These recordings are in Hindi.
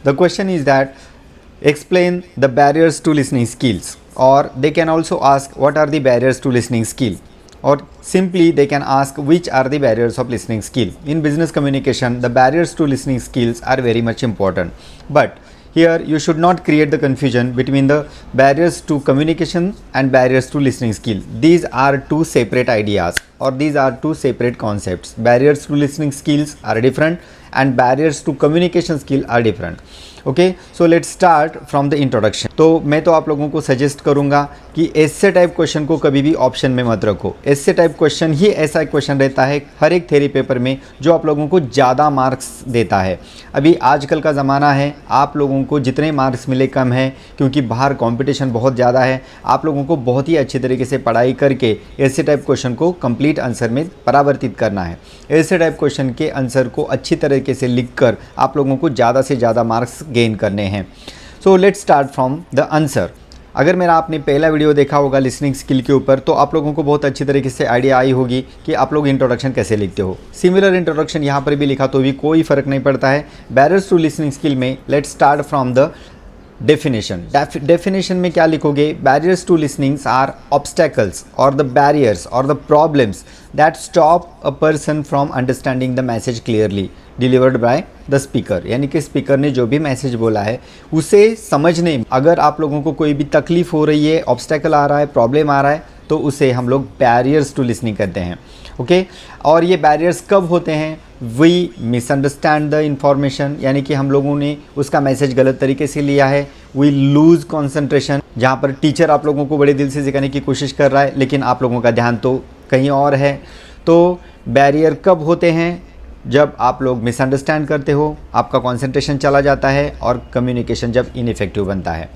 The question is that explain the barriers to listening skills, or they can also ask what are the barriers to listening skill, or simply they can ask which are the barriers of listening skill. In business communication, the barriers to listening skills are very much important, but here you should not create the confusion between the barriers to communication and barriers to listening skill. These are two separate ideas, or these are two separate concepts. Barriers to listening skills are different and barriers to communication skill are different. Okay, so let's start from the introduction. तो मैं तो आप लोगों को सजेस्ट करूंगा कि एस्से टाइप क्वेश्चन को कभी भी ऑप्शन में मत रखो। एस्से टाइप क्वेश्चन ही ऐसा क्वेश्चन रहता है हर एक थ्योरी पेपर में जो आप लोगों को ज़्यादा मार्क्स देता है। अभी आजकल का ज़माना है, आप लोगों को जितने मार्क्स मिले कम है, क्योंकि बाहर कॉम्पिटिशन बहुत ज़्यादा है। आप लोगों को बहुत ही अच्छे तरीके से पढ़ाई करके एस्से टाइप क्वेश्चन को कंप्लीट आंसर में परावर्तित करना है। एस्से टाइप क्वेश्चन के आंसर को अच्छी तरीके से लिख कर आप लोगों को ज़्यादा से ज़्यादा मार्क्स गेन करने हैं। So let's start from the answer. अगर मेरा आपने पहला वीडियो देखा होगा लिसनिंग स्किल के ऊपर, तो आप लोगों को बहुत अच्छी तरीके से आइडिया आई होगी कि आप लोग इंट्रोडक्शन कैसे लिखते हो। सिमिलर इंट्रोडक्शन यहाँ पर भी लिखा तो भी कोई फ़र्क नहीं पड़ता है। बैरियर्स टू लिसनिंग स्किल में let's start from the definition. Definition में क्या लिखोगे? Barriers to listenings are obstacles or the barriers or the problems that stop a person from understanding the message clearly delivered by the speaker. यानी कि स्पीकर ने जो भी मैसेज बोला है उसे समझने में अगर आप लोगों को कोई भी तकलीफ हो रही है, ऑब्स्टेकल आ रहा है, प्रॉब्लम आ रहा है, तो उसे हम लोग बैरियर्स टू लिसनिंग कहते हैं। ओके, और ये बैरियर्स कब होते हैं? वी मिसअंडरस्टैंड द इंफॉर्मेशन, यानी कि हम लोगों ने उसका मैसेज गलत तरीके से लिया है। वी लूज़ कॉन्सेंट्रेशन, जहाँ पर टीचर आप लोगों को बड़े दिल से सिखाने की कोशिश कर रहा है लेकिन आप लोगों का ध्यान तो कहीं और है। तो बैरियर कब होते हैं? जब आप लोग मिसअंडरस्टैंड करते हो, आपका कंसंट्रेशन चला जाता है और कम्युनिकेशन जब इनइफेक्टिव बनता है।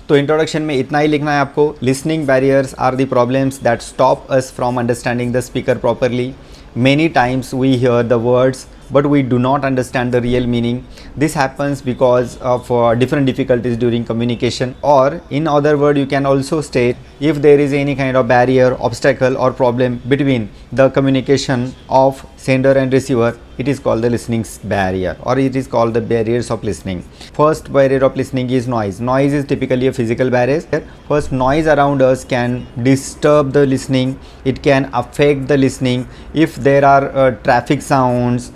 तो इंट्रोडक्शन में इतना ही लिखना है आपको। Listening barriers are the problems that stop us from understanding the speaker properly. Many times we hear the words but we do not understand the real meaning. This happens because of different difficulties during communication, or in other word you can also state if there is any kind of barrier, obstacle or problem between the communication of sender and receiver, it is called the listening barrier, or it is called the barriers of listening. First barrier of listening is noise. Noise is typically a physical barrier. First, noise around us can disturb the listening. It can affect the listening if there are traffic sounds,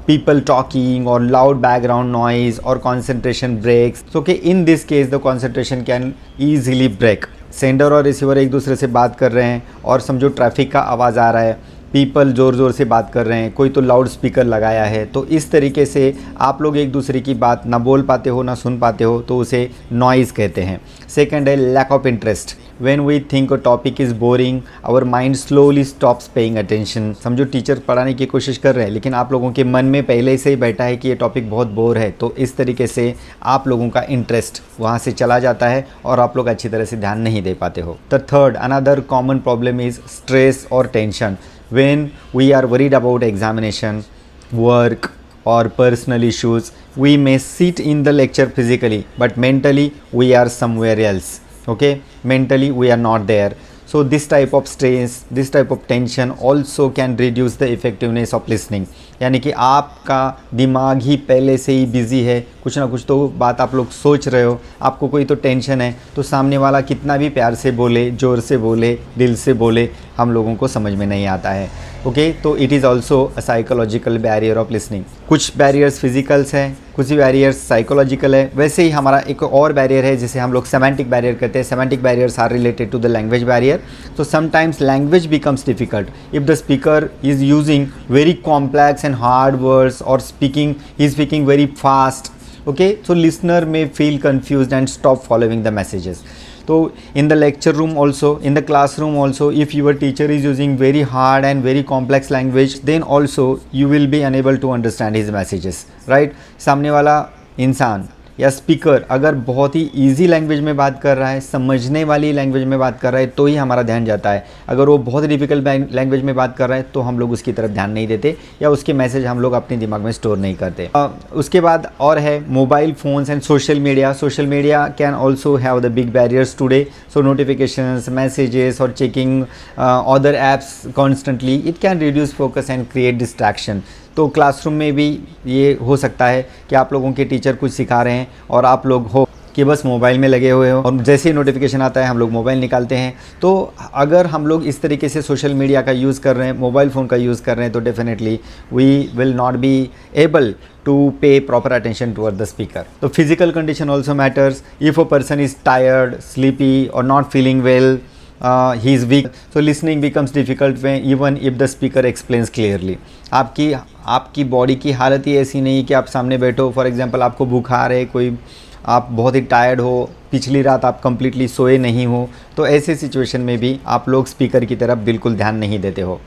people talking or loud background noise or concentration breaks. So okay, in this case the concentration can easily break. Sender और रिसीवर एक दूसरे से बात कर रहे हैं और समझो ट्रैफिक का आवाज़ आ रहा है, पीपल ज़ोर ज़ोर से बात कर रहे हैं, कोई तो लाउड स्पीकर लगाया है, तो इस तरीके से आप लोग एक दूसरे की बात ना बोल पाते हो ना सुन पाते हो, तो उसे नॉइज़ कहते हैं। सेकंड है lack of interest. When we think a topic is boring, our mind slowly stops paying attention. समझो टीचर पढ़ाने की कोशिश कर रहे हैं लेकिन आप लोगों के मन में पहले से ही बैठा है कि ये टॉपिक बहुत बोर है, तो इस तरीके से आप लोगों का इंटरेस्ट वहाँ से चला जाता है और आप लोग अच्छी तरह से ध्यान नहीं दे पाते हो। The third, another common problem is stress और tension. When we are worried about examination, work or personal issues, we may sit in the lecture physically but mentally we are somewhere else. Okay, mentally we are not there. So this type of stress, this type of tension also can reduce the effectiveness of listening. यानी कि आपका दिमाग ही पहले से ही बिजी है, कुछ ना कुछ तो बात आप लोग सोच रहे हो, आपको कोई तो टेंशन है, तो सामने वाला कितना भी प्यार से बोले, ज़ोर से बोले, दिल से बोले, हम लोगों को समझ में नहीं आता है। ओके, तो it is also a psychological barrier of listening. कुछ बैरियर्स फिजिकल्स हैं, कुछ बैरियर्स साइकोलॉजिकल है। वैसे ही हमारा एक और बैरियर है जिसे हम लोग सेमेंटिक बैरियर कहते हैं। Semantic barriers are related to the language barrier. So sometimes language becomes difficult if the speaker is using very complex and hard words or he is speaking very fast. Okay, so listener may feel confused and stop following the messages. So in the lecture room also, in the classroom also, if your teacher is using very hard and very complex language, then also you will be unable to understand his messages, right? सामने वाला इंसान या स्पीकर अगर बहुत ही इजी लैंग्वेज में बात कर रहा है, समझने वाली लैंग्वेज में बात कर रहा है, तो ही हमारा ध्यान जाता है। अगर वो बहुत डिफिकल्ट लैंग्वेज में बात कर रहा है तो हम लोग उसकी तरफ ध्यान नहीं देते या उसके मैसेज हम लोग अपने दिमाग में स्टोर नहीं करते। उसके बाद और है mobile phones and social media. Social media can also have the big barriers today. So notifications, messages और checking other apps constantly, it can reduce focus and create distraction. तो क्लासरूम में भी ये हो सकता है कि आप लोगों के टीचर कुछ सिखा रहे हैं और आप लोग हो कि बस मोबाइल में लगे हुए हो, और जैसे ही नोटिफिकेशन आता है हम लोग मोबाइल निकालते हैं। तो अगर हम लोग इस तरीके से सोशल मीडिया का यूज़ कर रहे हैं, मोबाइल फ़ोन का यूज़ कर रहे हैं, तो definitely we will not be able to pay proper attention toward the speaker. So physical condition also matters. If a person is tired, sleepy or not feeling well, he is weak, so listening becomes difficult when even if the speaker explains clearly. आपकी बॉडी की हालत ही ऐसी नहीं कि आप सामने बैठो, फॉर एग्जांपल आपको बुखार है, कोई आप बहुत ही टायर्ड हो, पिछली रात आप कंप्लीटली सोए नहीं हो, तो ऐसे सिचुएशन में भी आप लोग स्पीकर की तरफ बिल्कुल ध्यान नहीं देते हो।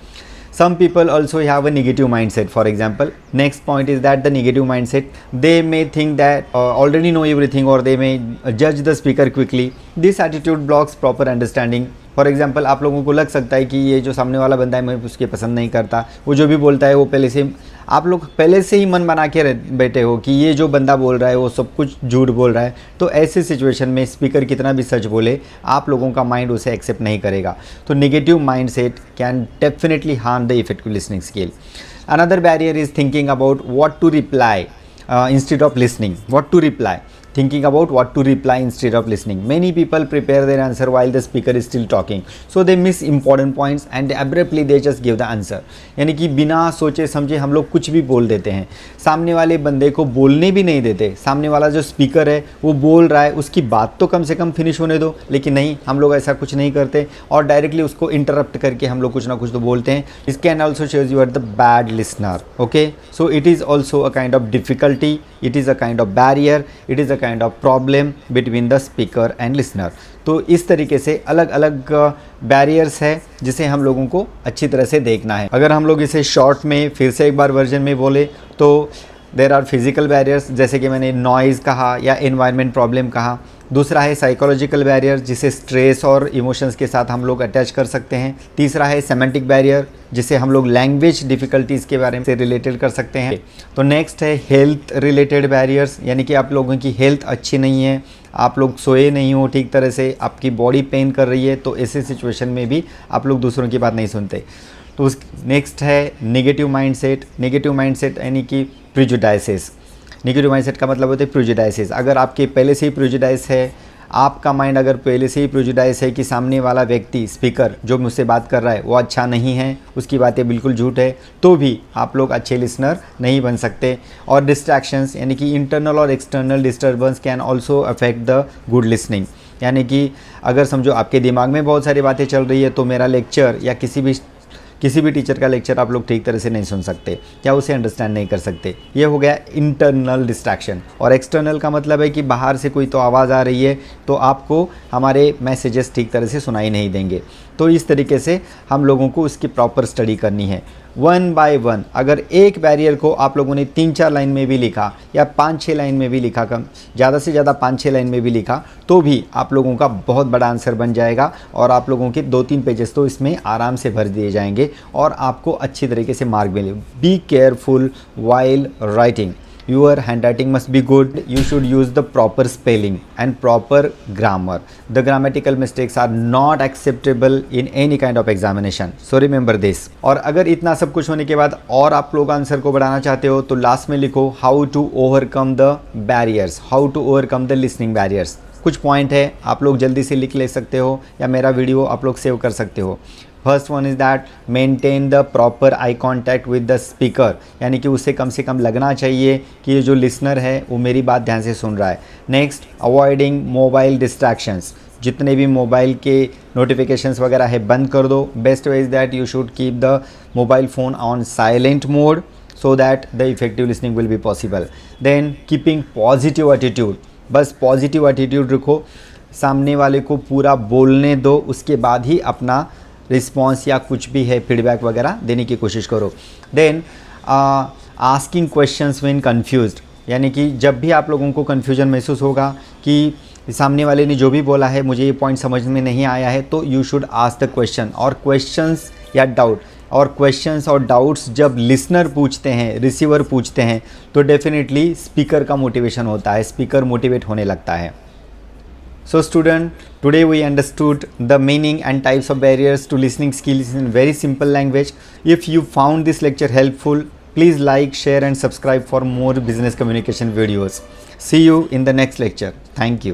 Some people also have a negative mindset. For example, next point is that the negative mindset, they may think that already know everything, or they may judge the speaker quickly. This attitude blocks proper understanding. For example आप लोगों को लग सकता है कि ये जो सामने वाला बंदा है मैं उसके पसंद नहीं करता, वो जो भी बोलता है वो पहले से आप लोग पहले से ही मन बना के बैठे हो कि ये जो बंदा बोल रहा है वो सब कुछ झूठ बोल रहा है। तो ऐसे सिचुएशन में स्पीकर कितना भी सच बोले, आप लोगों का माइंड उसे एक्सेप्ट नहीं करेगा। तो negative mindset can definitely harm the effective listening skill. Another barrier is thinking about what to reply instead of listening. What to reply? Thinking about what to reply instead of listening. Many people prepare their answer while the speaker is still talking, so they miss important points and abruptly they just give the answer. यानी कि बिना सोचे समझे हम लोग कुछ भी बोल देते हैं, सामने वाले बंदे को बोलने भी नहीं देते। सामने वाला जो स्पीकर है वो बोल रहा है, उसकी बात तो कम से कम फिनिश होने दो, लेकिन नहीं, हम लोग ऐसा कुछ नहीं करते और डायरेक्टली उसको इंटरप्ट करके हम लोग कुछ ना कुछ तो बोलते हैं। This can also shows you are the bad listener. Okay, so it is also a kind of difficulty, it is a kind of barrier, it is a kind of problem between the speaker and listener. तो इस तरीके से अलग अलग बैरियर्स है जिसे हम लोगों को अच्छी तरह से देखना है। अगर हम लोग इसे शॉर्ट में फिर से एक बार वर्जन में बोले तो देर आर फिजिकल बैरियर्स, जैसे कि मैंने नॉइज़ कहा या एनवायरनमेंट प्रॉब्लम कहा। दूसरा है साइकोलॉजिकल बैरियर, जिसे स्ट्रेस और इमोशंस के साथ हम लोग अटैच कर सकते हैं। तीसरा है सेमेंटिक बैरियर, जिसे हम लोग लैंग्वेज डिफ़िकल्टीज़ के बारे में से रिलेटेड कर सकते हैं। तो नेक्स्ट है हेल्थ रिलेटेड बैरियर्स, यानी कि आप लोगों की हेल्थ अच्छी नहीं है, आप लोग सोए नहीं हो ठीक तरह से, आपकी बॉडी पेन कर रही है, तो ऐसे सिचुएशन में भी आप लोग दूसरों की बात नहीं सुनते। तो नेक्स्ट है नेगेटिव माइंडसेट। नेगेटिव माइंडसेट यानी कि प्रिजुडाइसेस। नेगेटिव माइंडसेट का मतलब होता है प्रिजुडाइसेस। अगर आपके पहले से ही प्रिजुडाइस है, आपका माइंड अगर पहले से ही प्रिजुडाइस है कि सामने वाला व्यक्ति स्पीकर जो मुझसे बात कर रहा है वो अच्छा नहीं है, उसकी बातें बिल्कुल झूठ है, तो भी आप लोग अच्छे लिसनर नहीं बन सकते। और डिस्ट्रैक्शंस यानी कि इंटरनल और external disturbance can also affect the good listening. यानी कि अगर समझो आपके दिमाग में बहुत सारी बातें चल रही है, तो मेरा लेक्चर या किसी भी टीचर का लेक्चर आप लोग ठीक तरह से नहीं सुन सकते या उसे अंडरस्टैंड नहीं कर सकते। ये हो गया इंटरनल डिस्ट्रैक्शन। और एक्सटर्नल का मतलब है कि बाहर से कोई तो आवाज़ आ रही है तो आपको हमारे मैसेजेस ठीक तरह से सुनाई नहीं देंगे। तो इस तरीके से हम लोगों को उसकी प्रॉपर स्टडी करनी है वन बाय वन। अगर एक बैरियर को आप लोगों ने 3-4 लाइन में भी लिखा या 5-6 लाइन में भी लिखा, कम ज़्यादा से ज़्यादा 5-6 लाइन में भी लिखा, तो भी आप लोगों का बहुत बड़ा आंसर बन जाएगा और आप लोगों के 2-3 पेजेस तो इसमें आराम से भर दिए जाएंगे और आपको अच्छी तरीके से मार्क मिले। Be careful while writing. Your handwriting must be good. You should use the proper spelling and proper grammar. The grammatical mistakes are not acceptable in any kind of examination. So remember this. और अगर इतना सब कुछ होने के बाद और आप लोग आंसर को बढ़ाना चाहते हो तो लास्ट में लिखो how to overcome the barriers. How to overcome the listening barriers. कुछ पॉइंट है, आप लोग जल्दी से लिख ले सकते हो या मेरा वीडियो आप लोग सेव कर सकते हो। First one is that maintain the proper eye contact with the speaker, यानी कि उसे कम से कम लगना चाहिए कि ये जो लिसनर है वो मेरी बात ध्यान से सुन रहा है। Next, avoiding mobile distractions. जितने भी मोबाइल के नोटिफिकेशंस वगैरह है बंद कर दो। Best way is that you should keep the mobile phone on silent mode so that the effective listening will be possible. Then keeping positive attitude, बस पॉजिटिव एटीट्यूड रखो, सामने वाले को पूरा बोलने दो, उसके बाद ही अपना रिस्पॉन्स या कुछ भी है फीडबैक वगैरह देने की कोशिश करो। Then asking questions when confused, यानी कि जब भी आप लोगों को कन्फ्यूजन महसूस होगा कि सामने वाले ने जो भी बोला है मुझे ये पॉइंट समझ में नहीं आया है, तो you should ask the question. और क्वेश्चंस या डाउट और क्वेश्चंस और डाउट्स जब लिसनर पूछते हैं, रिसीवर पूछते हैं, तो डेफिनेटली स्पीकर का मोटिवेशन होता है, स्पीकर मोटिवेट होने लगता है। So student, today we understood the meaning and types of barriers to listening skills in very simple language. If you found this lecture helpful, Please like, share and subscribe for more business communication videos. See you in the next lecture. Thank you.